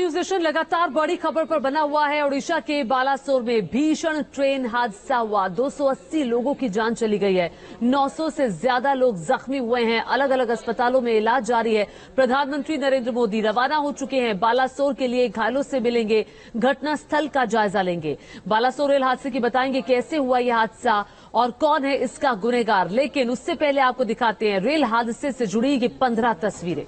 News nation लगातार बड़ी खबर पर बना हुआ है। ओडिशा के बालासोर में भीषण ट्रेन हादसा हुआ। 280 लोगों की जान चली गई है। 900 से ज्यादा लोग जख्मी हुए हैं। अलग अलग अस्पतालों में इलाज जारी है। प्रधानमंत्री नरेंद्र मोदी रवाना हो चुके हैं। बालासोर के लिए घायलों से मिलेंगे, घटनास्थल का जायजा लेंगे। बालासोर रेल हादसे की बताएंगे कैसे हुआ यह हादसा और कौन है इसका गुनहगार। लेकिन उससे पहले आपको दिखाते हैं रेल हादसे से जुड़ी ये 15 तस्वीरें।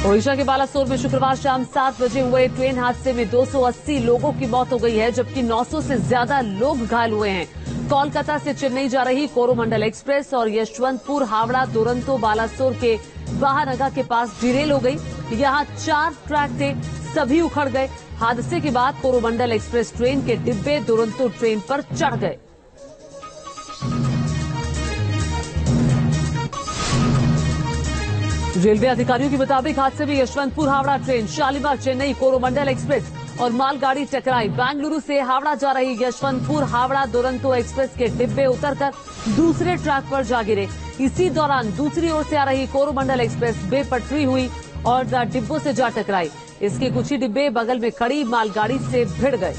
ओडिशा के बालासोर में शुक्रवार शाम 7 बजे हुए ट्रेन हादसे में 280 लोगों की मौत हो गई है, जबकि 900 से ज्यादा लोग घायल हुए हैं। कोलकाता से चेन्नई जा रही कोरोमंडल एक्सप्रेस और यशवंतपुर हावड़ा दुरंतो बालासोर के वाहनगा के पास डिरेल हो गई। यहां 4 ट्रैक थे, सभी उखड़ गए। हादसे के बाद कोरोमंडल एक्सप्रेस ट्रेन के डिब्बे दुरंतो ट्रेन पर चढ़ गए। रेलवे अधिकारियों के मुताबिक हादसे में यशवंतपुर हावड़ा ट्रेन, शालीमार चेन्नई कोरोमंडल एक्सप्रेस और मालगाड़ी टकराई। बेंगलुरु से हावड़ा जा रही यशवंतपुर हावड़ा दुरंतो एक्सप्रेस के डिब्बे उतरकर दूसरे ट्रैक पर जा गिरे। इसी दौरान दूसरी ओर से आ रही कोरोमंडल एक्सप्रेस बेपटरी हुई और डिब्बों से जा टकराई। इसके कुछ ही डिब्बे बगल में खड़ी मालगाड़ी से भिड़ गए।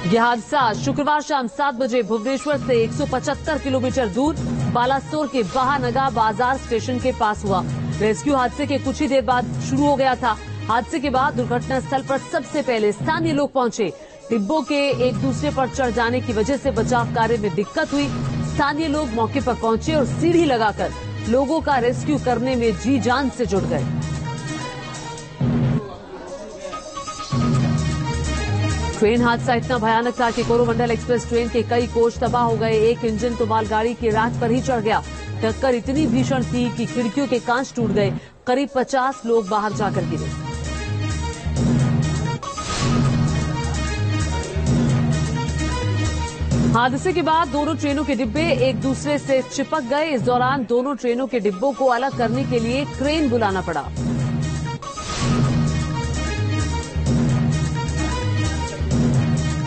यह हादसा शुक्रवार शाम 7 बजे भुवनेश्वर से 175 किलोमीटर दूर बालासोर के वाहनगा बाजार स्टेशन के पास हुआ। रेस्क्यू हादसे के कुछ ही देर बाद शुरू हो गया था। हादसे के बाद दुर्घटना स्थल पर सबसे पहले स्थानीय लोग पहुंचे। डिब्बों के एक दूसरे पर चढ़ जाने की वजह से बचाव कार्य में दिक्कत हुई। स्थानीय लोग मौके पर पहुंचे और सीढ़ी लगाकर लोगों का रेस्क्यू करने में जी जान से जुट गए। ट्रेन हादसा इतना भयानक था कि कोरोमंडल एक्सप्रेस ट्रेन के कई कोच तबाह हो गए। एक इंजन तो मालगाड़ी की रैक पर ही चढ़ गया। टक्कर इतनी भीषण थी कि खिड़कियों के कांच टूट गए। करीब 50 लोग बाहर जाकर गिरे। हादसे के बाद दोनों ट्रेनों के डिब्बे एक दूसरे से चिपक गए। इस दौरान दोनों ट्रेनों के डिब्बों को अलग करने के लिए क्रेन बुलाना पड़ा।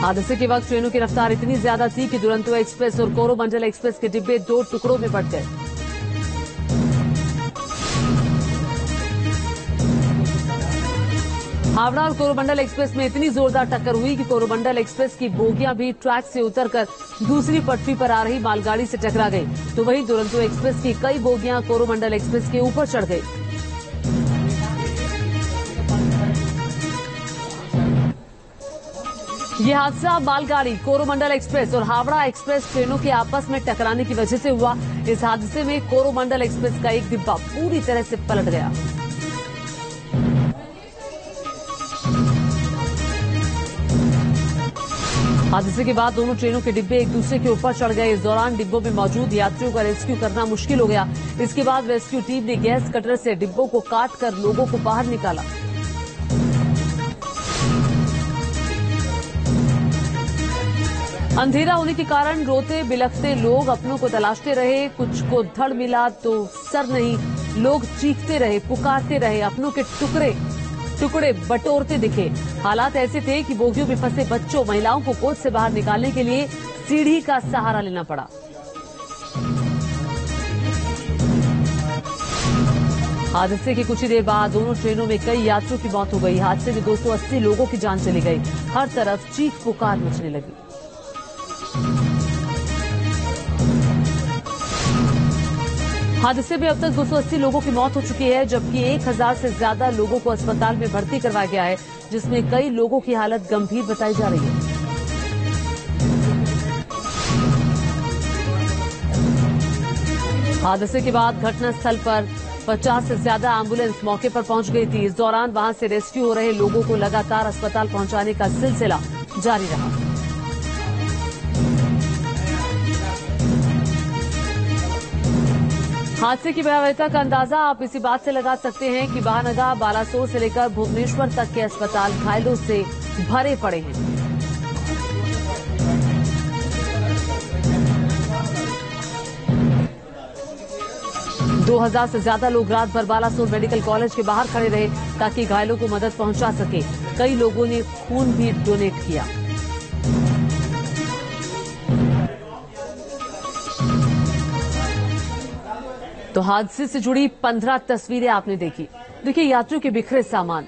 हादसे के वक्त ट्रेनों की रफ्तार इतनी ज्यादा थी कि दुरंतो एक्सप्रेस और कोरोमंडल एक्सप्रेस के डिब्बे 2 टुकड़ों में बंट गए। हावड़ा और कोरोमंडल एक्सप्रेस में इतनी जोरदार टक्कर हुई कि कोरोमंडल एक्सप्रेस की बोगियां भी ट्रैक से उतरकर दूसरी पटरी पर आ रही मालगाड़ी से टकरा गई। तो वहीं दुरंतो एक्सप्रेस की कई बोगियां कोरोमंडल एक्सप्रेस के ऊपर चढ़ गई। यह हादसा मालगाड़ी कोरोमंडल एक्सप्रेस और हावड़ा एक्सप्रेस ट्रेनों के आपस में टकराने की वजह से हुआ। इस हादसे में कोरोमंडल एक्सप्रेस का एक डिब्बा पूरी तरह से पलट गया। हादसे के बाद दोनों ट्रेनों के डिब्बे एक दूसरे के ऊपर चढ़ गए। इस दौरान डिब्बों में मौजूद यात्रियों का रेस्क्यू करना मुश्किल हो गया। इसके बाद रेस्क्यू टीम ने गैस कटर से डिब्बों को काटकर लोगों को बाहर निकाला। अंधेरा होने के कारण रोते बिलखते लोग अपनों को तलाशते रहे। कुछ को धड़ मिला तो सर नहीं। लोग चीखते रहे, पुकारते रहे, अपनों के टुकड़े बटोरते दिखे। हालात ऐसे थे कि बोगियों में फंसे बच्चों, महिलाओं को कोच से बाहर निकालने के लिए सीढ़ी का सहारा लेना पड़ा। हादसे के कुछ ही देर बाद दोनों ट्रेनों में कई यात्रियों की मौत हो गई। हादसे में 280 लोगों की जान चली गई। हर तरफ चीख पुकार मचने लगी। हादसे में अब तक 280 लोगों की मौत हो चुकी है, जबकि 1000 से ज्यादा लोगों को अस्पताल में भर्ती करवाया गया है, जिसमें कई लोगों की हालत गंभीर बताई जा रही है। हादसे के बाद घटनास्थल पर 50 से ज्यादा एम्बुलेंस मौके पर पहुंच गई थी। इस दौरान वहां से रेस्क्यू हो रहे लोगों को लगातार अस्पताल पहुंचाने का सिलसिला जारी रहा। हादसे की भयावहता का अंदाजा आप इसी बात से लगा सकते हैं कि वाहनगा बालासोर से लेकर भुवनेश्वर तक के अस्पताल घायलों से भरे पड़े हैं। दो 2000 से ज्यादा लोग रात भर बालासोर मेडिकल कॉलेज के बाहर खड़े रहे ताकि घायलों को मदद पहुंचा सके। कई लोगों ने खून भी डोनेट किया। तो हादसे से जुड़ी 15 तस्वीरें आपने देखी। देखिए यात्रियों के बिखरे सामान,